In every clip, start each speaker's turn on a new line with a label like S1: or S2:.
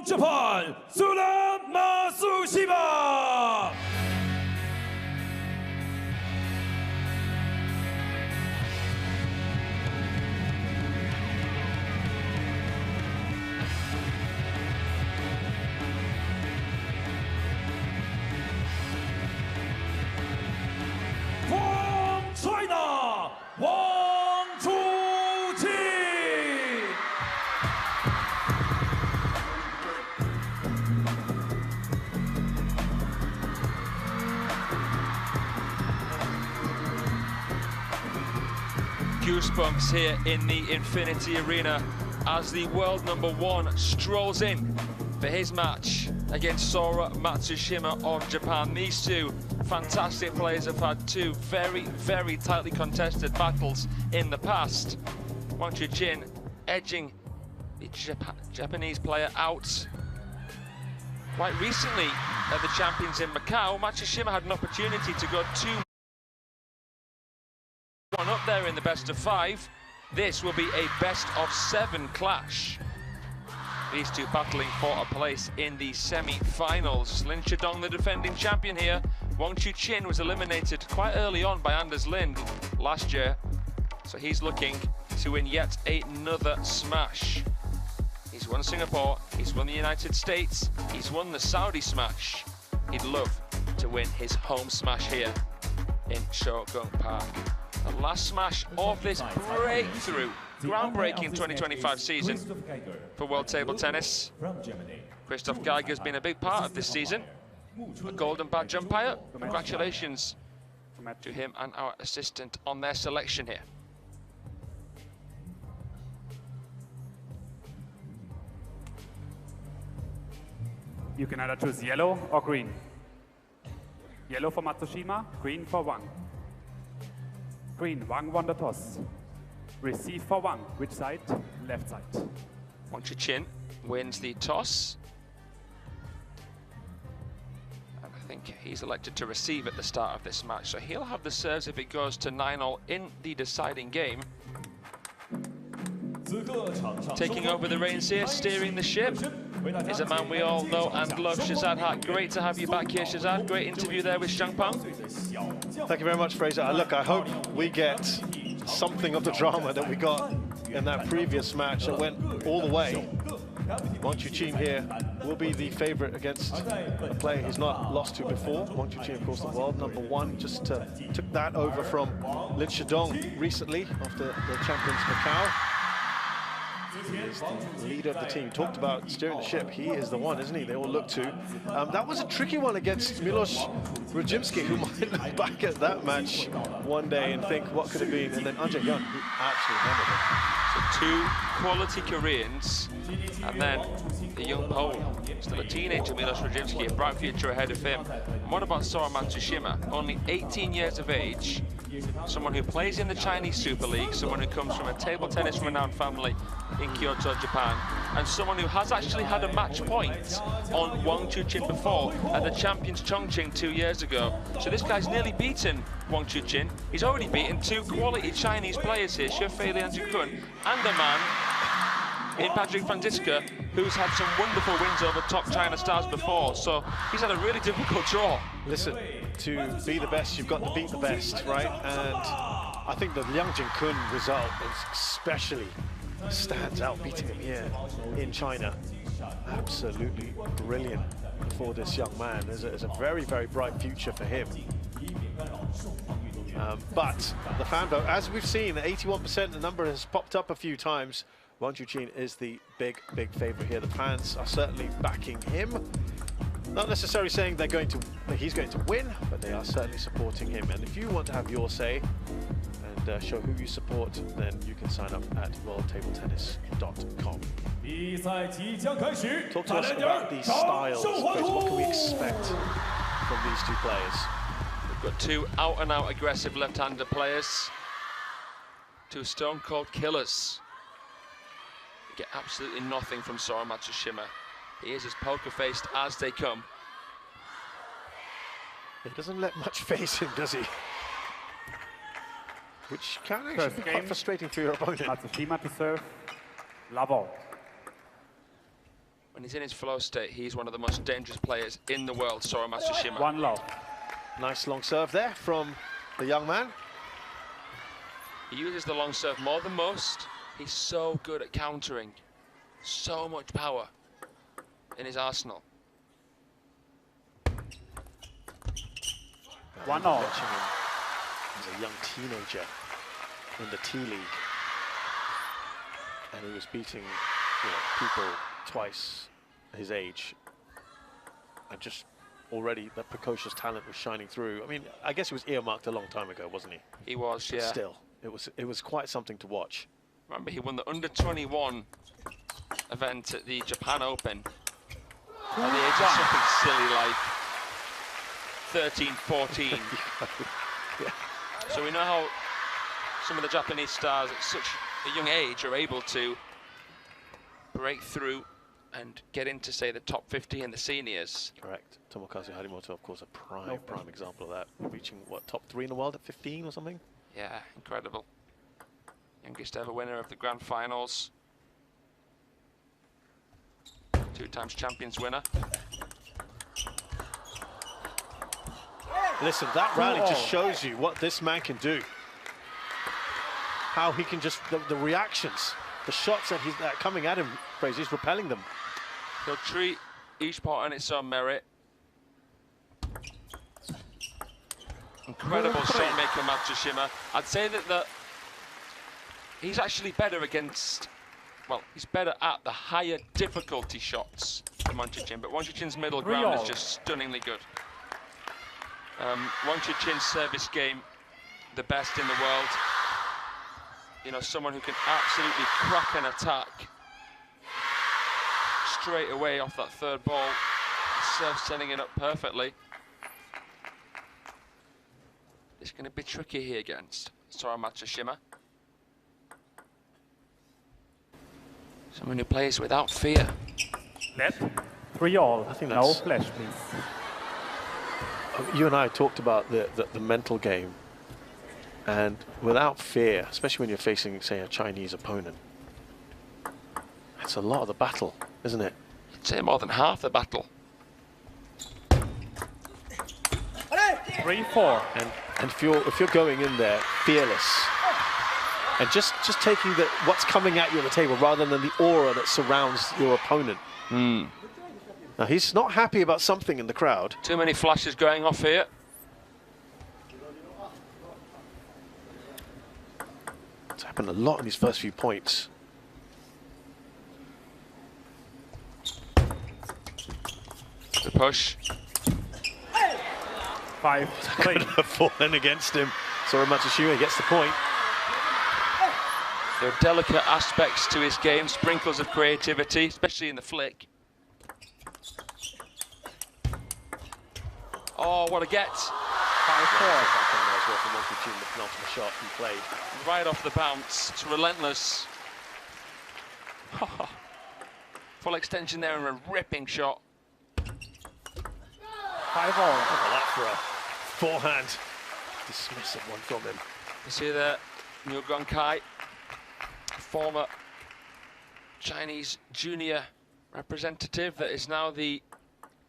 S1: Japan, Sora Matsushima. From China, Wang Chuqin.
S2: Goosebumps here in the Infinity Arena as the world #1 strolls in for his match against Sora Matsushima of Japan. These two fantastic players have had two very tightly contested battles in the past. Wang Chuqin edging the Japanese player out quite recently at the Champions in Macau. Matsushima had an opportunity to go 2-1 up there in the best of 5. This will be a best of 7 clash. These two battling for a place in the semi-finals. Lin Chidong, the defending champion here. Wang Chuqin was eliminated quite early on by Anders Lind last year, so he's looking to win yet another smash. He's won Singapore, he's won the United States, he's won the Saudi smash. He'd love to win his home smash here in Shogung Park. The last smash of this breakthrough, groundbreaking 2025 season for World Table Tennis. Christoph Geiger's been a big part of this season. A golden badge umpire. Congratulations to him and our assistant on their selection here.
S3: You can either choose yellow or green. Yellow for Matsushima, green for Wang. Green, Wang won the toss. Receive for Wang. Which side? Left side.
S2: Wang Chuqin wins the toss. And I think he's elected to receive at the start of this match, so he'll have the serves if it goes to 9-all in the deciding game. Taking over the reins here, steering the ship, is a man we all know and love, Shazad Haq. Great to have you back here, Shazad. Great interview there with Zhang Peng.
S4: Thank you very much, Fraser. Look, I hope we get something of the drama that we got in that previous match that went all the way. Wang Chuqin here will be the favourite against a player he's not lost to before. Wang Chuqin, of course, the world #1, just took that over from Lin Chidong recently after the Champions Macau. He's the leader of the team. Talked about steering the ship. He is the one, isn't he? They all look to. That was a tricky one against Milos Rajimski, who might look back at that match one day and think, what could it be? And then Anje Young, who absolutely hammered it.
S2: So 2 quality Koreans, and then the young Pole, still a teenager, Milos Rajimski, a bright future ahead of him. And what about Sora Matsushima? Only 18 years of age, someone who plays in the Chinese Super League, someone who comes from a table tennis renowned family in Kyoto, Japan, and someone who has actually had a match point on Wang Chuqin before at the Champions Chongqing 2 years ago. So this guy's nearly beaten Wang Chuqin. He's already beaten 2 quality Chinese players here, Shefei Liang Kun, and a man in Patrick Franziska, who's had some wonderful wins over top China stars before, so he's had a really difficult draw.
S4: Listen, to be the best, you've got to beat the best, right? And I think the Liang Kun result is especially stands out, beating him here in China. Absolutely brilliant for this young man. There's a very bright future for him. But the fan vote, as we've seen, 81%, the number has popped up a few times. Wang Chuqin is the big favourite here. The fans are certainly backing him. Not necessarily saying he's going to win, but they are certainly supporting him. And if you want to have your say and show who you support, then you can sign up at worldtabletennis.com. Talk to us about these styles, Chris. What can we expect from these two players?
S2: We've got 2 out-and-out aggressive left-hander players, 2 stone-cold killers. You get absolutely nothing from Sora Matsushima. He is as poker-faced as they come.
S4: He doesn't let much face him, does he? Which can actually be quite frustrating for your opponent.
S3: Matsushima to serve. Love all.
S2: When he's in his flow state, he's one of the most dangerous players in the world, Sora Matsushima.
S3: 1 low.
S4: Nice long serve there from the young man.
S2: He uses the long serve more than most. He's so good at countering. So much power in his arsenal.
S3: 1 all.
S4: Watching him as a young teenager in the T-League. And he was beating people twice his age. And just already that precocious talent was shining through. I mean, I guess he was earmarked a long time ago, wasn't he?
S2: He was,
S4: But
S2: yeah.
S4: still, it was quite something to watch.
S2: Remember, he won the under-21 event at the Japan Open at the age of something silly like 13, 14.
S4: Yeah.
S2: So we know how some of the Japanese stars at such a young age are able to break through and get into, say, the top 50 in the seniors.
S4: Correct. Tomokazu Harimoto, of course, a prime example of that. Reaching, what, top 3 in the world at 15 or something?
S2: Yeah, incredible. Youngest ever winner of the Grand Finals. 2 times champions winner.
S4: Listen, that rally just shows you what this man can do. How he can just, the reactions, the shots that are coming at him, Fraser, he's repelling them.
S2: He'll treat each part on its own merit. Incredible shot maker, Matsushima. I'd say that he's actually better against, well, he's better at the higher difficulty shots than Wang Chuqin, but Wang Chuqin's middle ground is just stunningly good. Wang Chuqin's service game, the best in the world. You know, someone who can absolutely crack an attack straight away off that third ball. Serve setting it up perfectly. It's going to be tricky here against Sora Matsushima. Someone who plays without fear.
S3: Let 3 all.
S4: I think
S3: no
S4: that's-
S3: flash, please.
S4: You and I talked about the mental game. And without fear, especially when you're facing, say, a Chinese opponent, that's a lot of the battle, isn't it?
S2: I'd say more than half the battle.
S3: 3 4.
S4: And if you're going in there fearless and just taking what's coming at you on the table rather than the aura that surrounds your opponent. Now he's not happy about something in the crowd.
S2: Too many flashes going off here.
S4: It's happened a lot in these first few points.
S2: The push.
S3: 5 3.
S4: Could have fallen against him. Sora Matsushima gets the point.
S2: There are delicate aspects to his game, sprinkles of creativity, especially in the flick. Oh, what a get.
S3: 5 4.
S4: From Wang Chuqin, the penultimate shot he played.
S2: Right off the bounce, it's relentless. Full extension there and a ripping shot.
S3: 5 all.
S4: Look at that for a forehand. Dismissive one from him.
S2: You see there, Liu Guangkai, former Chinese junior representative that is now the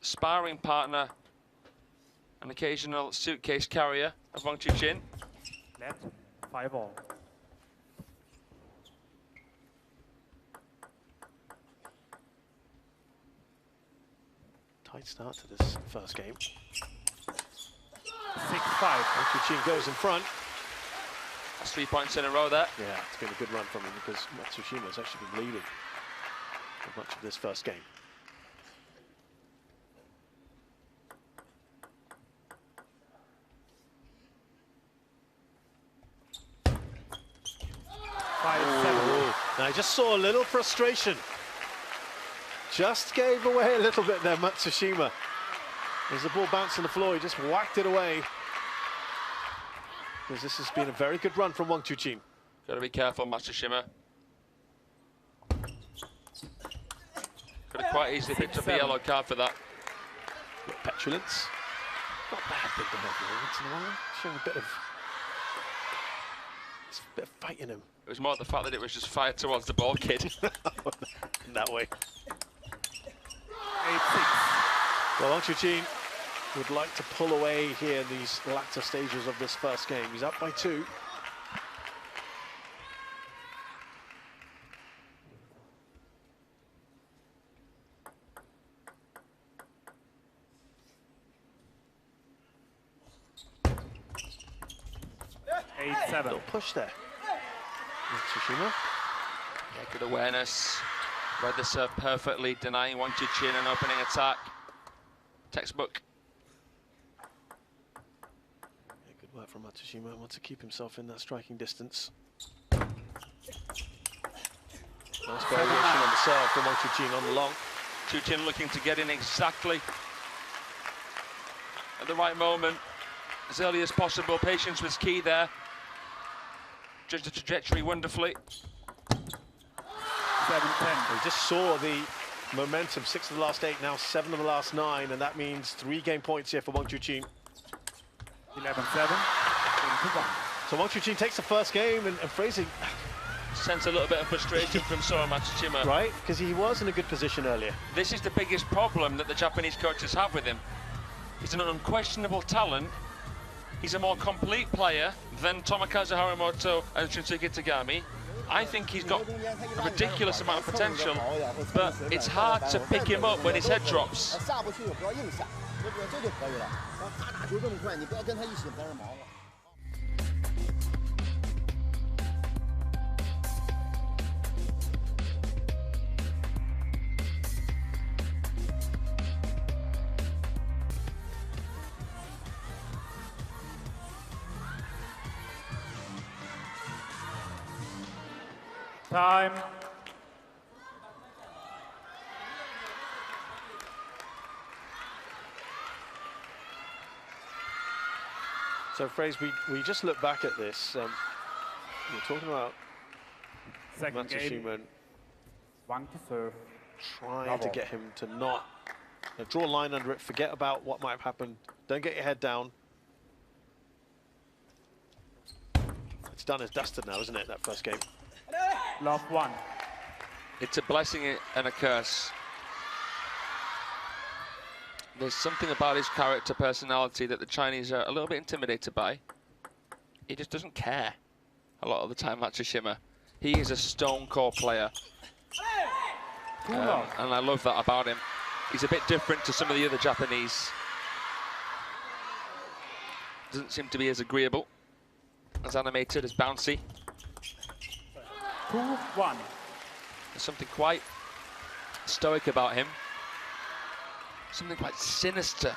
S2: sparring partner, an occasional suitcase carrier of Wang Chuqin.
S3: Let 5 all.
S4: Tight start to this first game.
S3: 6 5.
S4: Wang Chuqin goes in front.
S2: That's 3 points in a row there.
S4: Yeah, it's been a good run from him because Matsushima has actually been leading for much of this first game. Now I just saw a little frustration. Just gave away a little bit there, Matsushima. As the ball bounced on the floor, he just whacked it away. Because this has been a very good run from Wang Chuqin.
S2: Got to be careful, Matsushima. Could have quite easily picked up a yellow card for that.
S4: Bit petulance. Not bad thing to have once in a while. Showing a bit of fight in him.
S2: It was more the fact that it was just fired towards the ball kid.
S4: In that way. Well, Wang Chuqin would like to pull away here in these latter stages of this first game. He's up by 2. Little push there. Matsushima.
S2: Yeah, good awareness. Read the serve perfectly, denying Wang Chuqin an opening attack. Textbook.
S4: Yeah, good work from Matsushima. Wants to keep himself in that striking distance. Nice variation on the serve from Wang Chuqin on the long.
S2: Chuqin looking to get in exactly at the right moment, as early as possible. Patience was key there. Judged the trajectory wonderfully.
S3: 7-10.
S4: We just saw the momentum, 6 of the last 8, now 7 of the last 9, and that means 3 game points here for Wang Chuqin.
S3: 11-7.
S4: So Wang Chuqin takes the first game, and Fraser...
S2: Sense a little bit of frustration from Sora Matsushima.
S4: Right, because he was in a good position earlier.
S2: This is the biggest problem that the Japanese coaches have with him. He's an unquestionable talent. He's a more complete player than Tomokazu Harimoto and Shunsuke Tagami. I think he's got a ridiculous amount of potential, but it's hard to pick him up when his head drops.
S3: Time.
S4: So, Fraser, we just look back at this. We're talking about
S3: Second game.
S4: Matsushima
S3: Wang to serve.
S4: trying to get him to not draw a line under it, forget about what might have happened. Don't get your head down. It's done as dusted now, isn't it, that first game?
S3: Love 1.
S2: It's a blessing and a curse. There's something about his character, personality that the Chinese are a little bit intimidated by. He just doesn't care a lot of the time, Matsushima. He is a stone-cold player. And I love that about him. He's a bit different to some of the other Japanese. Doesn't seem to be as agreeable, as animated, as bouncy.
S3: 2-1.
S2: There's something quite stoic about him. Something quite sinister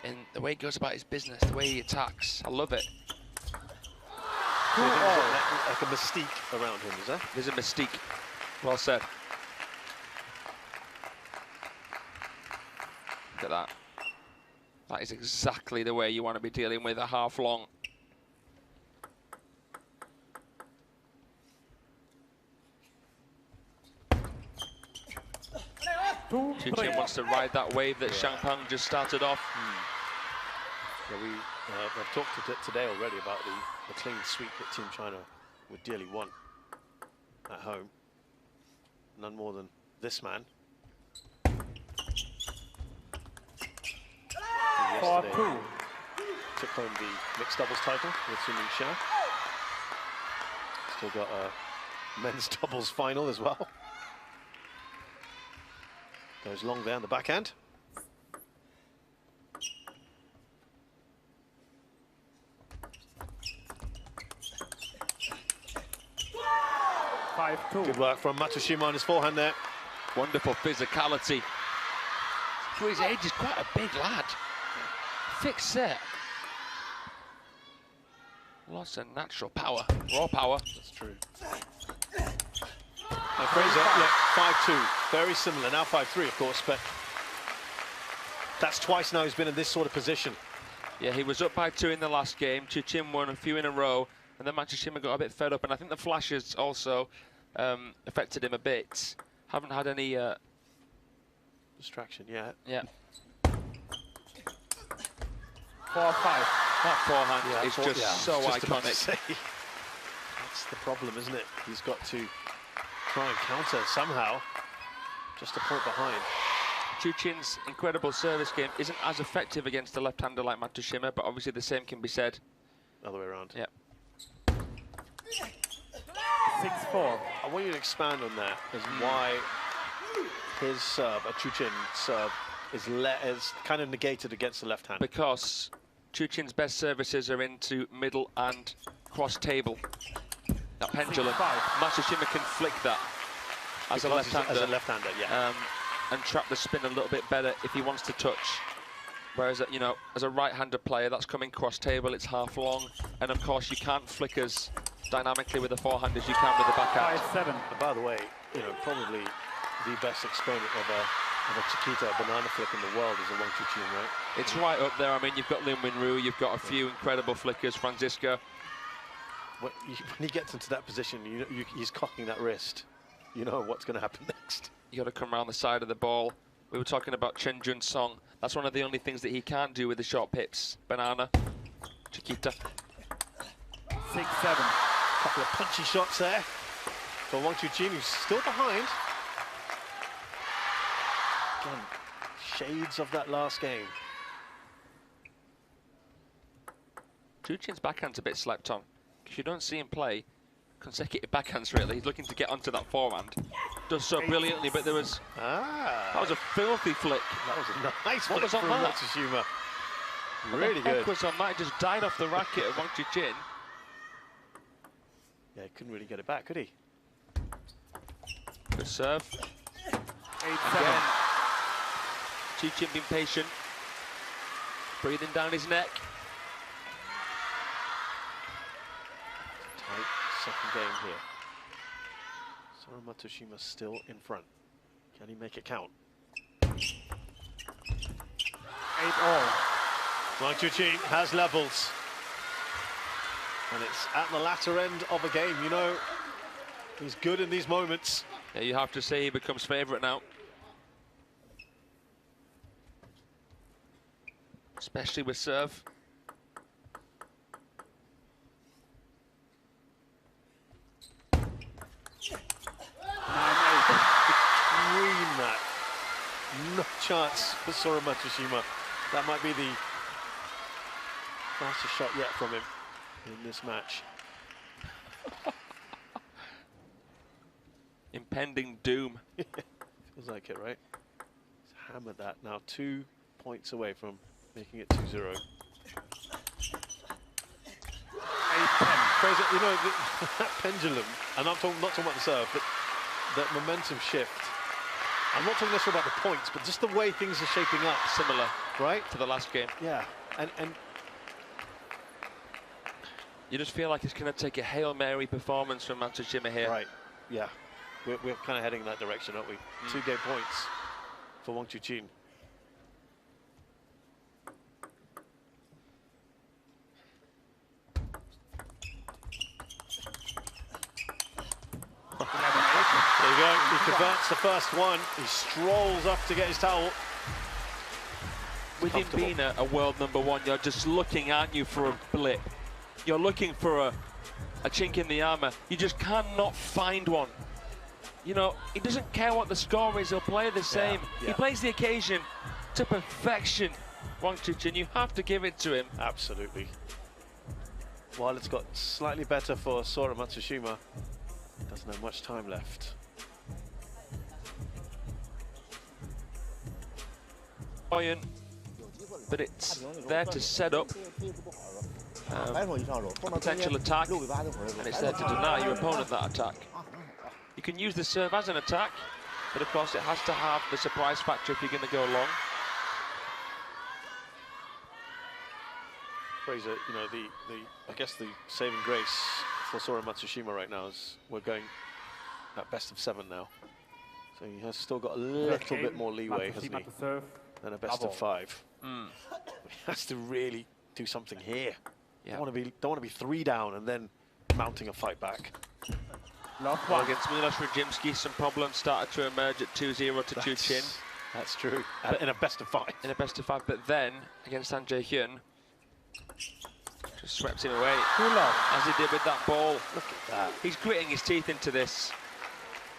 S2: in the way he goes about his business, the way he attacks. I love it.
S4: Like a mystique around him, is there?
S2: There's a mystique. Well said. Look at that. That is exactly the way you want to be dealing with a half long. Chuqin wants to ride that wave that Shangpeng just started off.
S4: Yeah, I've talked today already about the clean sweep that Team China would dearly want at home. None more than this man. Yesterday took home the mixed doubles title with Sunmin Xia. Still got a men's doubles final as well. Goes long there on the backhand.
S3: 5-2.
S4: Good work from Matsushima on his forehand there.
S2: Wonderful physicality. For his age, he's quite a big lad. Thick set. Lots of natural power, raw power.
S4: That's true. Now Fraser, look, 5-2, very similar. Now 5-3, of course, but that's twice now he's been in this sort of position.
S2: Yeah, he was up by 2 in the last game. Chuqin won a few in a row, and then Matsushima got a bit fed up, and I think the flashes also affected him a bit. Haven't had any
S4: distraction yet.
S2: Yeah.
S3: 4-5.
S2: That forehand is just so iconic.
S4: That's the problem, isn't it? He's got to try and counter somehow. Just a point behind.
S2: Chuqin's incredible service game isn't as effective against a left-hander like Matsushima, but obviously the same can be said.
S4: Other way around.
S2: Yeah.
S3: 6-4.
S4: I want you to expand on that as why his serve, Chuqin's serve, is kind of negated against the left hand.
S2: Because Chuqin's best services are into middle and cross table. That pendulum.
S3: 6-5.
S2: Matsushima can flick that as a left-hander.
S4: As a left-hander, yeah.
S2: And trap the spin a little bit better if he wants to touch. Whereas, you know, as a right-handed player, that's coming cross-table, it's half long. And of course, you can't flick as dynamically with the forehand as you can with the backhand.
S3: 5-7.
S4: And by the way, you know, probably the best exponent of a Chiquita, a banana flip in the world is a Wang Chuqin, right?
S2: It's right up there. I mean, you've got Lin Winru, you've got a few incredible flickers, Francisco.
S4: When he gets into that position, he's cocking that wrist. You know what's going to happen next.
S2: You got to come around the side of the ball. We were talking about Chen Jun Song. That's one of the only things that he can't do with the short pips. Banana, Chiquita.
S3: 6-7.
S4: Couple of punchy shots there for Wang Chuqin, who's still behind. Again, shades of that last game.
S2: Chuqin's backhand's a bit slept on, because you don't see him play consecutive backhands really. He's looking to get onto that forehand. Does so brilliantly, but there was... That was a filthy flick.
S4: That was a nice
S2: What
S4: flick
S2: was on
S4: from
S2: that?
S4: Matsushima.
S2: What
S4: Really
S2: the heck
S4: good.
S2: was on that? It just died off the racket of Wang Chuqin.
S4: Yeah, he couldn't really get it back, could he?
S2: Good serve.
S3: 8-7.
S2: Again. Chuqin being patient. Breathing down his neck.
S4: Tight second game here. Sora Matsushima still in front. Can he make it count?
S3: 8-all.
S4: Wang Chuqin has levels. And it's at the latter end of a game, you know. He's good in these moments.
S2: Yeah, you have to say he becomes favourite now. Especially with serve.
S4: Green that. No chance for Sora Matsushima. That might be the fastest shot yet from him in this match.
S2: Impending doom.
S4: Feels like it, right? He's hammered that. Now 2 points away from making it 2-0.
S3: 8-10.
S4: Fraser, you know, that pendulum, and I'm not talking about the serve, but that momentum shift. I'm not talking necessarily about the points, but just the way things are shaping up.
S2: Similar,
S4: right?
S2: to the last game.
S4: Yeah, and
S2: You just feel like it's going to take a Hail Mary performance from Matsushima here.
S4: right, yeah. We're kind of heading in that direction, aren't we? 2 game points for Wang Chuqin. There you go, he converts the first one. He strolls up to get his towel.
S2: With him being a world #1, you're just looking, aren't you, for a blip. You're looking for a chink in the armour. You just cannot find one. You know, he doesn't care what the score is, he'll play the same.
S4: yeah.
S2: He plays the occasion to perfection, Wang Chuqin. You have to give it to him.
S4: Absolutely. While it's got slightly better for Sora Matsushima, doesn't have much time left.
S2: Buoyant, but it's there to set up potential attack, and it's there to deny your opponent that attack. You can use the serve as an attack, but of course it has to have the surprise factor if you're going to go long.
S4: Fraser, you know, I guess the saving grace for Sora Matsushima right now is we're going at best of 7 now. So he has still got a little bit more leeway, hasn't he, than a best of 5. He has to really do something here.
S2: Yeah.
S4: Don't want to be 3 down and then mounting a fight back.
S3: Last
S2: Well,
S3: one.
S2: against Milos Radzimski, some problems started to emerge at 2-0 to Chuqin
S4: That's true. In a best of 5.
S2: in a best of 5, but then against San Jae-hyun, just swept him away, as he did with that ball.
S4: Look at that.
S2: He's gritting his teeth into this.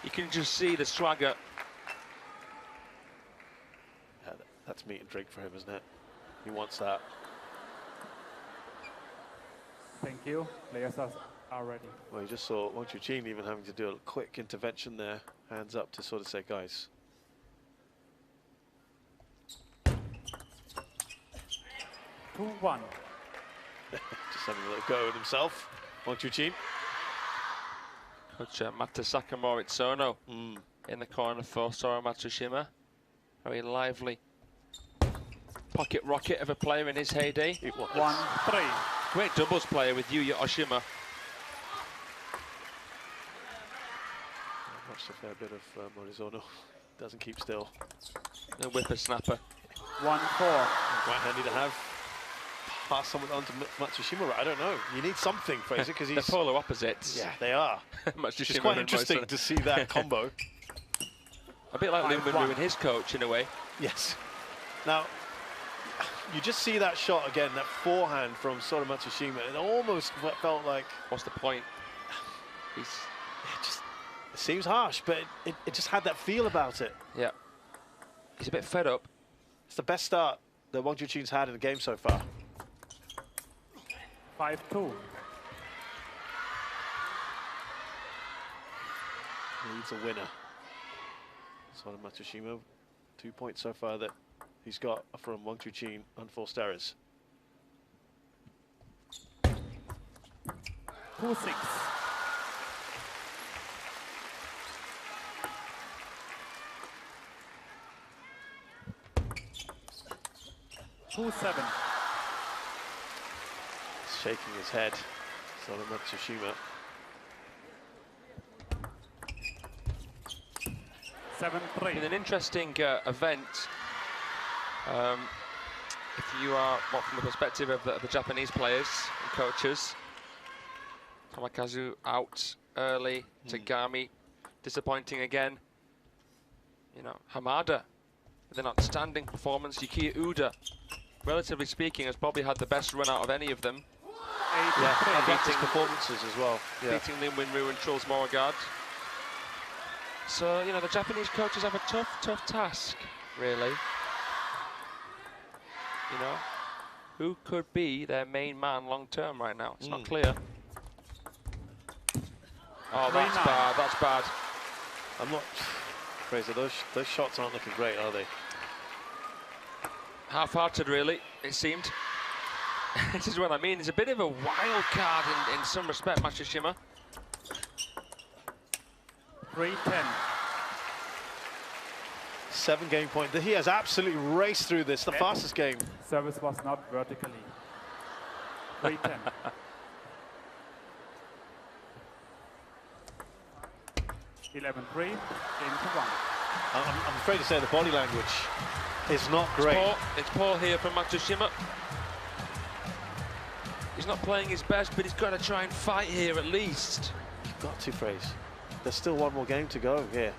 S2: You can just see the swagger.
S4: That's meat and drink for him, isn't it? He wants that.
S3: Thank you. Players are ready.
S4: Well, you just saw Wang Chuqin even having to do a quick intervention there, hands up to sort of say, guys.
S3: 2-1.
S4: Just having a little go at himself, Wang Chuqin.
S2: Coach Matasaka Moritsono in the corner for Sora Matsushima. Very lively pocket rocket of a player in his heyday.
S3: 1-3.
S2: Great doubles player with Yuya Oshima.
S4: I watched a fair bit of Morizono. Doesn't keep still.
S2: The whippersnapper.
S3: 1-4.
S4: Quite handy to have. Pass someone on to Matsushima. I don't know. You need something, Fraser, because he's...
S2: They're polar opposites.
S4: Yeah, they are.
S2: Matsushima
S4: It's quite
S2: and
S4: interesting
S2: Moritsono.
S4: to see that combo.
S2: A bit like Lin Wenru and his coach, in a way.
S4: Yes. Now, you just see that shot again, that forehand from Sora Matsushima. It almost felt like...
S2: What's the point?
S4: It seems harsh, but it just had that feel about it.
S2: Yeah. He's a bit fed up.
S4: It's the best start that Wang Chuqin's had in the game so far.
S3: 5-2.
S4: Leads a winner. Sora Matsushima, 2 points so far that he's got from Wang Chuqin, unforced errors.
S3: 2-6. 2-7.
S4: Shaking his head, Sora Matsushima.
S3: 7-3.
S2: In an interesting event, if you are, well, from the perspective of the Japanese players and coaches, Tamakazu out early, Tagami disappointing again. You know, Hamada with an outstanding performance. Yukiya Uda, relatively speaking, has probably had the best run out of any of them.
S4: Yeah, I've liked his performances as well. Yeah.
S2: Beating Lin Wenru and Truls Morgard. So, you know, the Japanese coaches have a tough task, really. You know, who could be their main man long term right now? It's not clear. Oh, that's bad, that's bad.
S4: I'm not... Fraser, those shots aren't looking great, are they?
S2: Half-hearted, really, it seemed. This is what I mean. It's a bit of a wild card in some respect, Matsushima.
S3: 3-10.
S4: 7-game point. He has absolutely raced through this, the fastest game.
S3: Service was not vertically. 3-10. 11-3. Game to 1.
S4: I'm afraid to say the body language is not great.
S2: It's poor here from Matsushima. He's not playing his best, but he's got to try and fight here at least.
S4: You've got to, Fraser. There's still one more game to go here.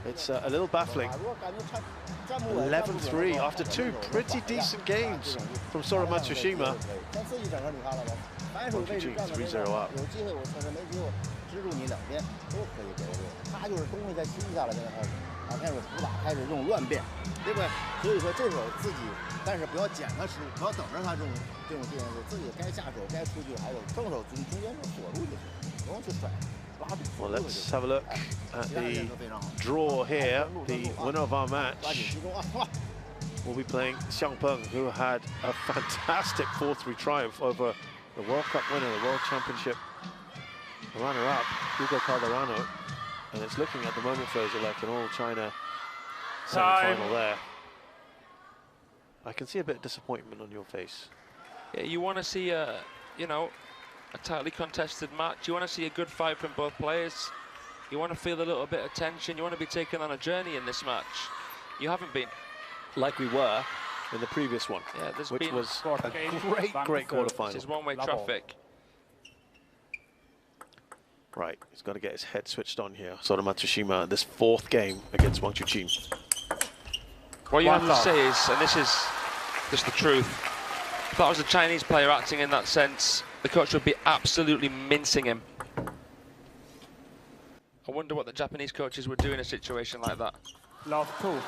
S4: It's a little baffling. 11-3 after 2 pretty decent games from Sora Matsushima. Wang Chuqin 3-0 up.
S5: 支住你两边都可以给对，他就是东西再吸下来，开始胡打，开始这种乱变，对不对？所以说这会儿自己，但是不要捡他失误，不要等着他这种地方，自己该下手该出去，还有正手中间就锁住就行，不用去甩。
S4: Well, let's have a look at the draw here. The winner of our match will be playing Xiang Peng, who had a fantastic 4-3 triumph over the World Cup winner, the World Championship runner-up, Hugo Calderano. And it's looking at the moment, Fraser, like an all-China semi-final there. I can see a bit of disappointment on your face.
S2: Yeah, you want to see a, you know, a tightly contested match. You want to see a good fight from both players. You want to feel a little bit of tension. You want to be taken on a journey in this match. You haven't been.
S4: Like we were in the previous one,
S2: Yeah, there's
S4: which
S2: been
S4: was a great quarterfinal.
S2: This is one-way traffic.
S4: Right, he's got to get his head switched on here. Sora Matsushima, this 4th game against Wang Chuqin.
S2: What you have to say is, and this is just the truth, if that was a Chinese player acting in that sense, the coach would be absolutely mincing him. I wonder what the Japanese coaches would do in a situation like that.
S3: Love 2.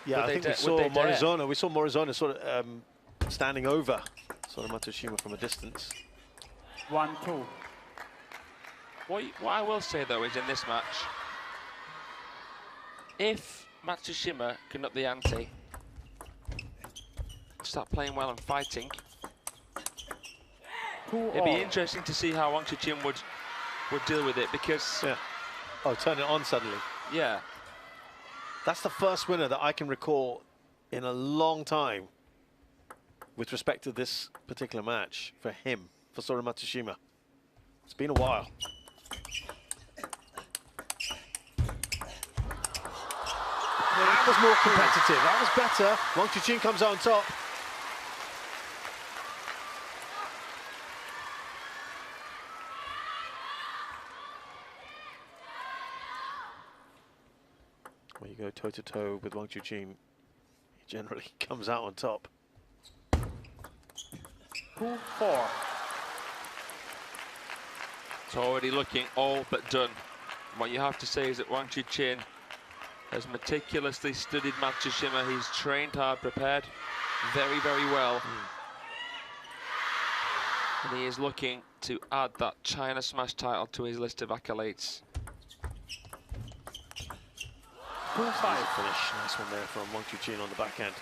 S4: Yeah, I think we saw Morizona. We saw Morizona sort of standing over Sora Matsushima from a distance.
S3: 1-2.
S2: What I will say, though, is in this match, if Matsushima can up the ante, start playing well and fighting, it'd be interesting to see how Wang Chuqin would deal with it, because...
S4: Yeah. Oh, turn it on suddenly.
S2: Yeah.
S4: That's the first winner that I can recall in a long time with respect to this particular match for him, for Sora Matsushima. It's been a while. That was more competitive. That was better. Wang Chuqin comes out on top. When you go toe-to-toe with Wang Chuqin, he generally comes out on top.
S3: 2-4.
S2: It's already looking all but done. What you have to say is that Wang Chuqin has meticulously studied Matsushima. He's trained hard, prepared very, very well. And he is looking to add that China Smash title to his list of accolades.
S3: 2-5.
S4: Finish. Nice one there from Wang Chuqin on the backhand.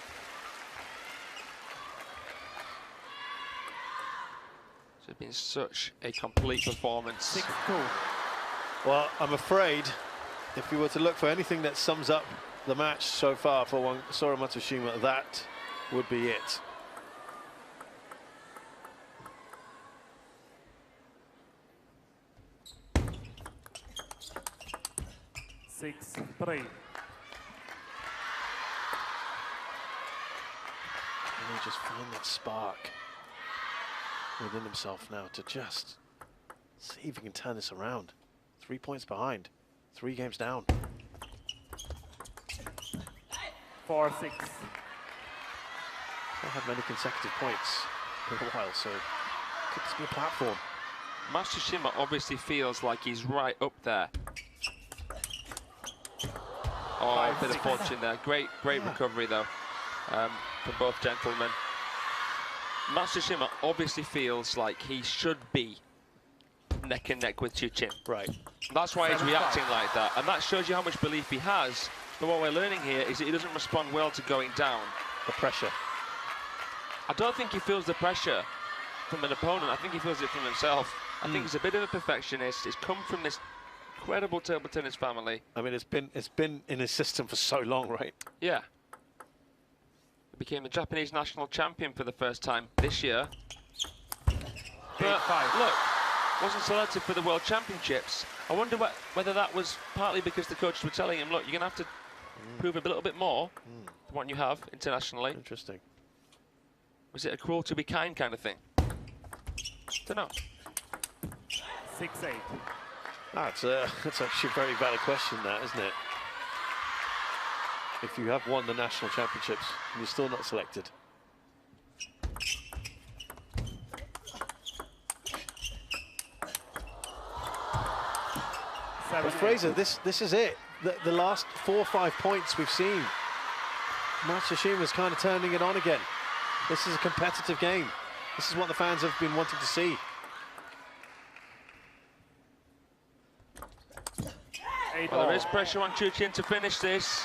S2: It's been such a complete performance.
S3: 6-2.
S4: Well, I'm afraid if we were to look for anything that sums up the match so far for Sora Matsushima, that would be it.
S3: Six, 3.
S4: Can he just find that spark within himself now to just see if he can turn this around? 3 points behind, 3 games down.
S3: 4-6.
S4: Not had many consecutive points for a while, so could this be a platform?
S2: Matsushima obviously feels like he's right up there. Oh, a bit of fortune there. Great recovery though, from both gentlemen. Matsushima obviously feels like he should be neck and neck with Chuqin.
S4: Right.
S2: That's why he's reacting like that, and that shows you how much belief he has. But what we're learning here is that he doesn't respond well to going down.
S4: The pressure.
S2: I don't think he feels the pressure from an opponent. I think he feels it from himself. I think he's a bit of a perfectionist. He's come from this incredible table tennis family.
S4: I mean, it's been in his system for so long, right?
S2: Yeah. He became the Japanese national champion for the first time this year. But look, wasn't selected for the World Championships. I wonder whether that was partly because the coaches were telling him, look, you're going to have to prove a little bit more than what you have internationally.
S4: Interesting.
S2: Was it a cruel to be kind kind of thing? Don't know.
S3: 6-8.
S4: That's actually a very valid question, that, isn't it? If you have won the national championships and you're still not selected. But Fraser, this is it. The last 4 or 5 points we've seen, Matsushima's kind of turning it on again. This is a competitive game. This is what the fans have been wanting to see.
S2: Well, there is pressure on Chuqin to finish this.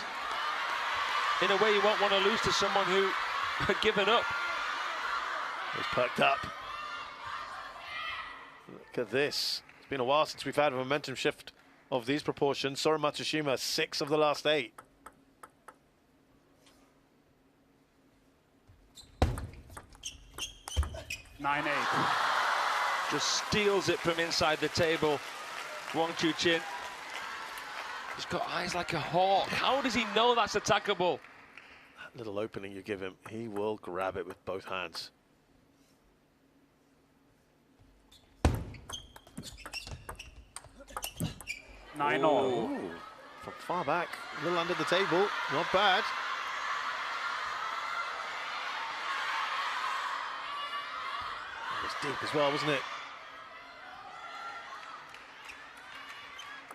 S2: In a way, you won't want to lose to someone who had given up.
S4: He's perked up. Look at this. It's been a while since we've had a momentum shift of these proportions. Sora Matsushima, 6 of the last 8.
S3: Nine, 8.
S2: Just steals it from inside the table. Wang Chuqin. He's got eyes like a hawk. How does he know that's attackable?
S4: That little opening you give him, he will grab it with both hands.
S3: Nine all.
S4: Ooh, from far back, a little under the table, not bad. It was deep as well, wasn't it?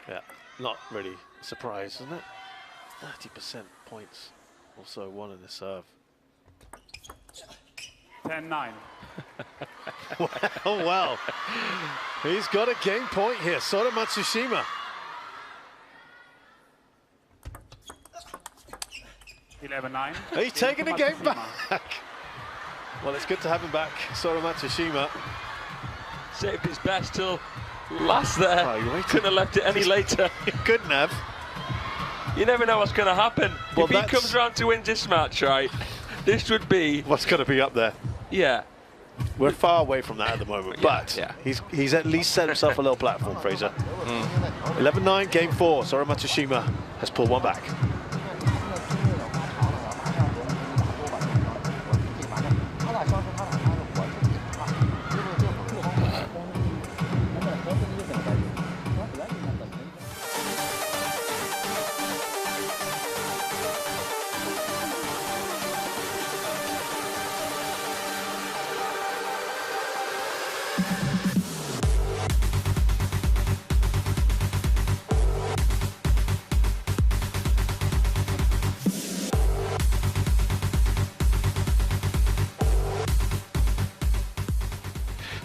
S4: Yeah, not really a surprise, isn't it? 30% points. Also one in the serve.
S3: 10-9.
S4: Oh, well. He's got a game point here. Sora Matsushima.
S3: 11-9.
S4: He's taking the game back. Well, it's good to have him back, Sora Matsushima.
S2: Saved his best till last there.
S4: Oh, you waited.
S2: Couldn't have left it any later.
S4: He couldn't have.
S2: You never know what's going to happen.
S4: Well,
S2: if he comes around to win this match, right, this would be...
S4: What's going to be up there?
S2: Yeah.
S4: We're far away from that at the moment, but he's at least set himself a little platform, Fraser. 11-9, game 4. Sora Matsushima has pulled one back.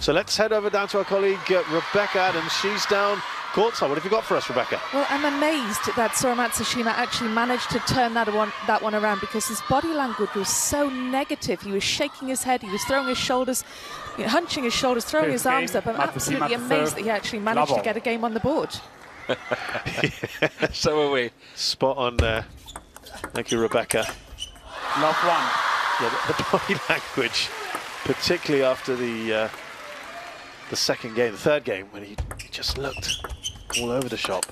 S4: So let's head over down to our colleague Rebecca Adams. She's down courtside. What have you got for us, Rebecca?
S6: Well, I'm amazed that Sora Matsushima actually managed to turn that one around, because his body language was so negative. He was shaking his head, he was throwing his shoulders, hunching his shoulders, throwing his arms up. I'm absolutely amazed that he actually managed to get a game on the board.
S2: So are we.
S4: Spot on there. Thank you, Rebecca.
S3: Love one.
S4: Yeah, the body language, particularly after the second game, the third game, when he just looked all over the shop.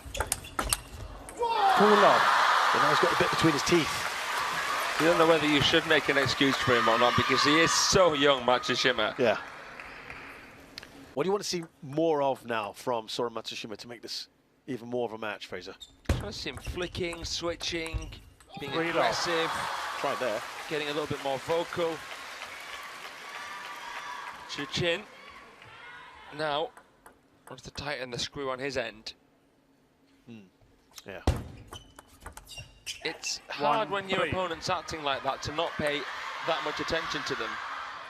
S3: Cool off.
S4: And now he's got a bit between his teeth.
S2: You don't know whether you should make an excuse for him or not, because he is so young, Matsushima.
S4: Yeah. What do you want to see more of now from Sora Matsushima to make this even more of a match, Fraser?
S2: I want to see him flicking, switching, being
S3: Read
S2: aggressive,
S4: Try there.
S2: getting a little bit more vocal. Chuqin now wants to tighten the screw on his end.
S4: Yeah.
S2: It's hard when your opponent's acting like that to not pay that much attention to them.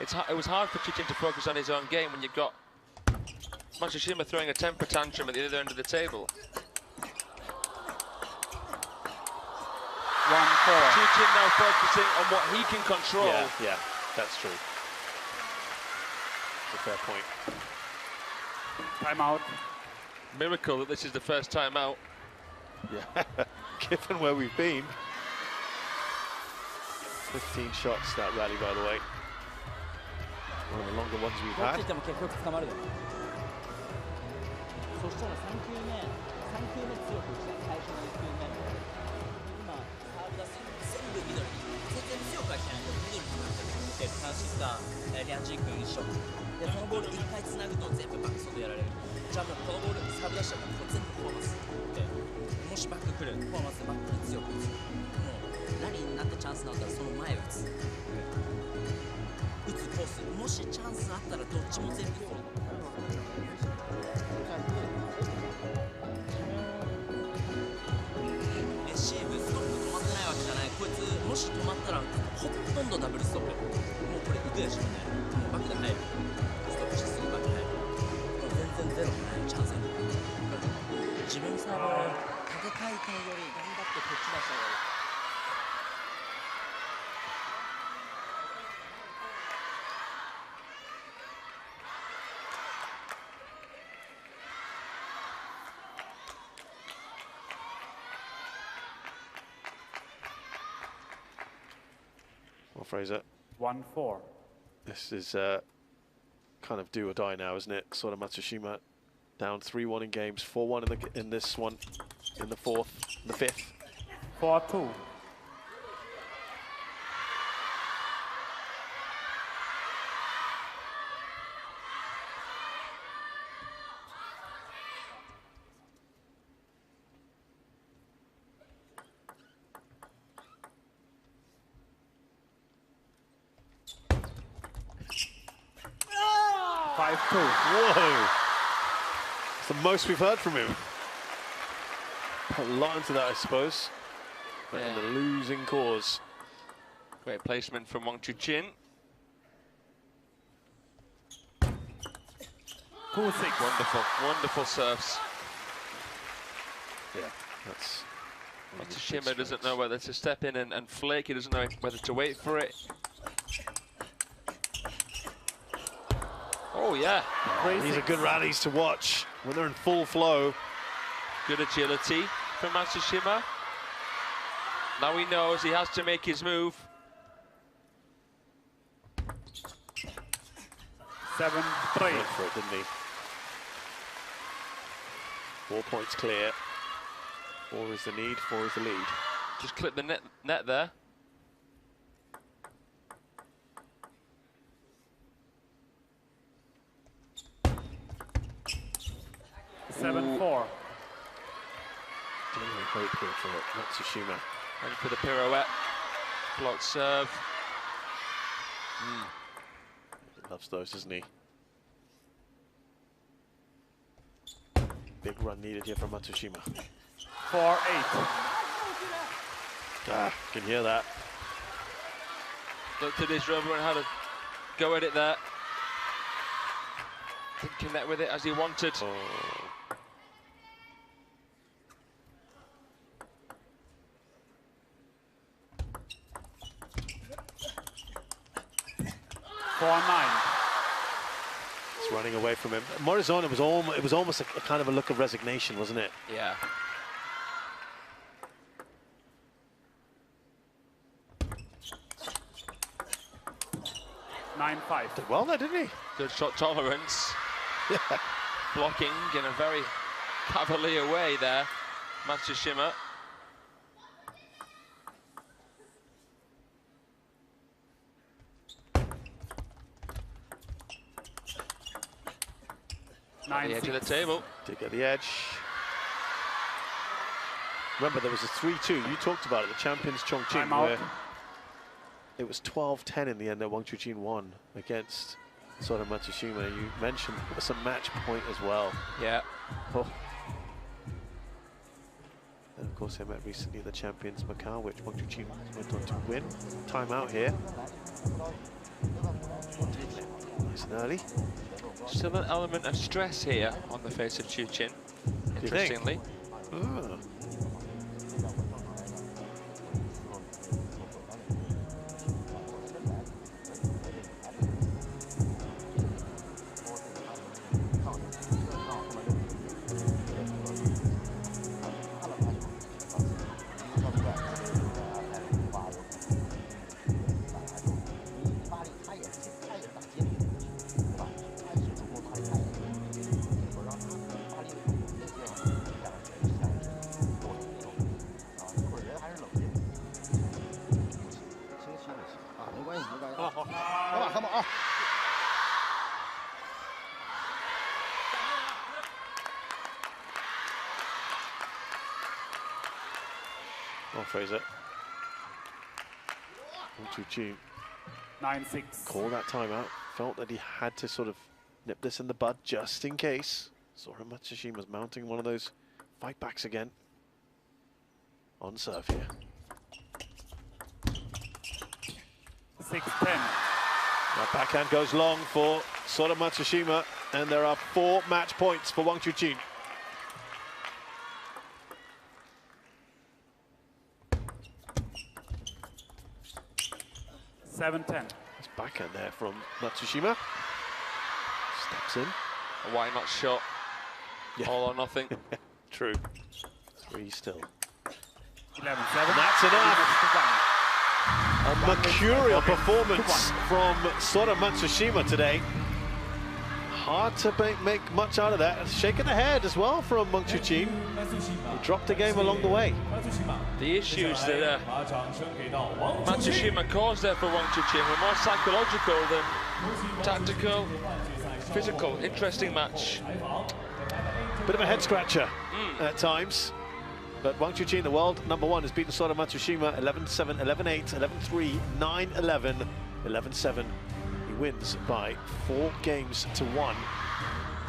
S2: It was hard for Chuqin to focus on his own game when you've got Matsushima throwing a temper tantrum at the other end of the table.
S3: 1-4.
S2: Chuqin now focusing on what he can control.
S4: Yeah, that's true. That's a fair point.
S3: Timeout.
S2: Miracle that this is the first time out.
S4: Yeah, given where we've been. 15 shots that rally, by the way. One of the longer ones we've had.
S7: そしたら3球目強く打ちたい、最初の1球目。今、サーブ出す全部ミドルに、全然強くはしてないけど、ミドルになってる。で、フランシスカ、リャンジー君一緒。で、そのボール1回つなぐと全部バック外やられる。じゃあもうこのボール、サーブ出したらもう全部フォーマス。で、もしバック来る、フォーマスでバックに強く打つ。もう、ラリーになったチャンスがあったらその前打つ。打つコース、もしチャンスあったらどっちも全部フォーマス。レシーブストップ止まってないわけじゃない。こいつもし止まったらほとんどダブルストップ。もうこれ行くでしょうね。もうバックで入る。ストップしすぎバック入る。もう全然ゼロないチャンスや。自分サーブを立て替えたいより頑張ってこっち出した方がいい。
S4: Well, Fraser,
S3: 1-4.
S4: this is kind of do or die now, isn't it? Sora Matsushima down 3-1 in games, 4-1 in this one, in the fourth, in the fifth.
S3: 4-2.
S4: Whoa! It's the most we've heard from him. Put a lot into that, I suppose. But in the losing cause.
S2: Great placement from Wang Chuqin.
S3: 2-6.
S2: Wonderful, wonderful serves.
S4: Yeah, that's...
S2: Matsushima doesn't know whether to step in and flake. He doesn't know whether to wait for it. Oh, yeah.
S4: These are good rallies to watch when they're in full flow.
S2: Good agility from Matsushima. Now he knows he has to make his move.
S3: 7-3.
S4: Went for it, didn't he? 4 points clear. 4 is the need, 4 is the lead.
S2: Just clip the net there.
S3: Ooh. 7-4.
S4: Genuine hope here for Matsushima.
S2: And for the pirouette. Block serve.
S4: He loves those, doesn't he? Big run needed here from Matsushima.
S3: 4-8.
S4: Ah, you can hear that.
S2: Looked at his rubber and had a go at it there. Didn't connect with it as he wanted.
S4: Oh. It's running away from him. Morizona it was almost a kind of a look of resignation, wasn't it?
S2: Yeah.
S4: Did well there, didn't he?
S2: Good shot tolerance.
S4: Yeah.
S2: Blocking in a very cavalier way there, Matsushima. On the edge of the table.
S4: Dig at the edge. Remember, there was a 3-2. You talked about it, the champions Chongqing, where it was 12-10 in the end that Wang Chuqin won against Sora Matsushima. You mentioned it was a match point as well.
S2: Yeah.
S4: Oh. And of course, they met recently the champions Macau, which Wang Chuqin went on to win. Timeout here. Nice and early.
S2: Still an element of stress here on the face of Chuqin, interestingly.
S4: Ah. Oh, Fraser. Wang Chuqin
S3: 9-6.
S4: called that timeout. Felt that he had to sort of nip this in the bud just in case. Sora Matsushima's mounting one of those fight backs again. On serve here.
S3: 6-10.
S4: That backhand goes long for Sora Matsushima, and there are 4 match points for Wang Chuqin. It's backhand there from Matsushima. Steps in.
S2: A why not shot.
S4: Yeah.
S2: All or nothing.
S4: True. 3 still.
S3: 11-7.
S4: That's enough. A mercurial performance from Sora Matsushima today. Hard to make much out of that. Shaking the head as well from Wang Chuqin. He dropped the game along the way.
S2: The issues that Matsushima caused there for Wang Chuqin were more psychological than tactical, physical. Interesting match.
S4: Bit of a head scratcher at times. But Wang Chuqin, the world #1, has beaten Sora Matsushima 11-7, 11-8, 11-3, 9-11, 11-7. He wins by 4 games to 1.